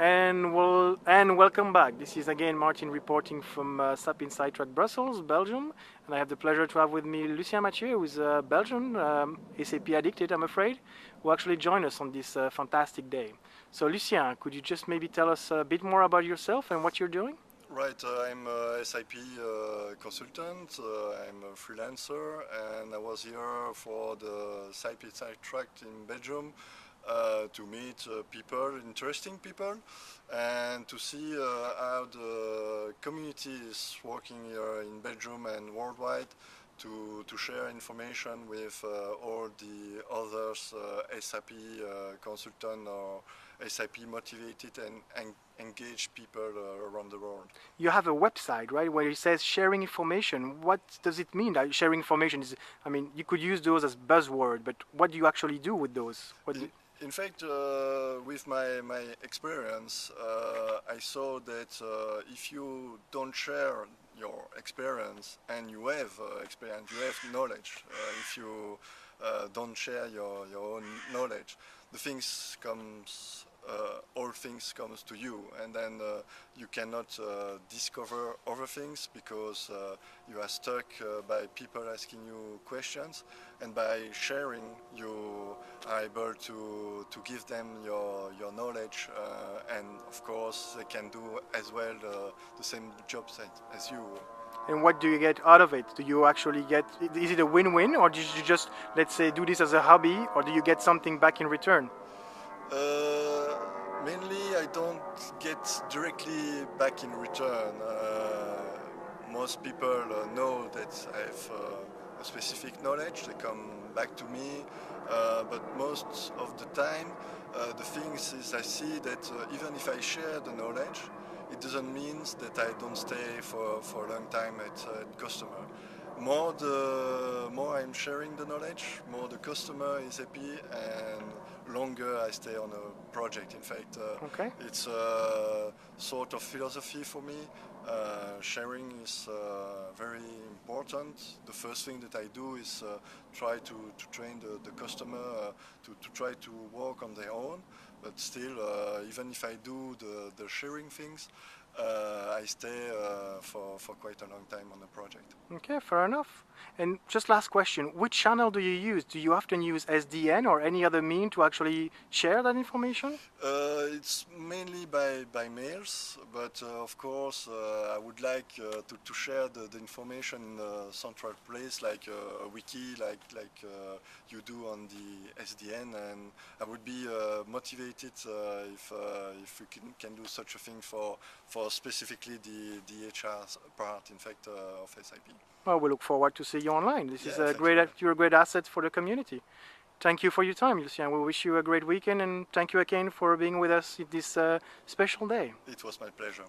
And welcome back. This is again Martin reporting from SAP Inside Track Brussels, Belgium, and I have the pleasure to have with me Lucien Mathieu, who is a Belgian SAP addicted, I'm afraid, who actually joined us on this fantastic day. So Lucien, could you just maybe tell us a bit more about yourself and what you're doing? Right, I'm a SAP consultant, I'm a freelancer, and I was here for the SAP Inside Track in Belgium to meet people, interesting people, and to see how the community is working here in Belgium and worldwide to share information with all the others SAP consultant or SAP motivated and engaged people around the world. You have a website, right, where it says sharing information. What does it mean? Sharing information is, I mean, you could use those as buzzword, but what do you actually do with those? In fact, with my experience, I saw that if you don't share your experience and you have experience, you have knowledge, if you don't share your own knowledge, the things comes, all things comes to you, and then you cannot discover other things because you are stuck by people asking you questions, and by sharing you are able to give them your knowledge, and of course they can do as well the same jobs as you. And what do you get out of it? Do you actually get, is it a win-win, or did you just, let's say, do this as a hobby, or do you get something back in return? Mainly I don't get directly back in return. Most people know that I have a specific knowledge, they come back to me, but most of the time the thing is I see that even if I share the knowledge, it doesn't mean that I don't stay for a long time at customer. More I'm sharing the knowledge, more the customer is happy, and longer I stay on a project. In fact, it's a sort of philosophy for me. Sharing is very important. The first thing that I do is try to train the customer to try to work on their own, but still, even if I do the sharing things, I stay for quite a long time on the project. Okay, fair enough. And just last question, which channel do you use? Do you often use SDN or any other mean to actually share that information? It's mainly by mails, but of course I would like to share the information in a central place, like a wiki, like you do on the SDN, and I would be motivated if we can do such a thing for specifically the HR part, in fact, of SAP. Well, we look forward to see you online. This is you're a great asset for the community. Thank you for your time, Lucien. We wish you a great weekend, and thank you again for being with us this special day. It was my pleasure.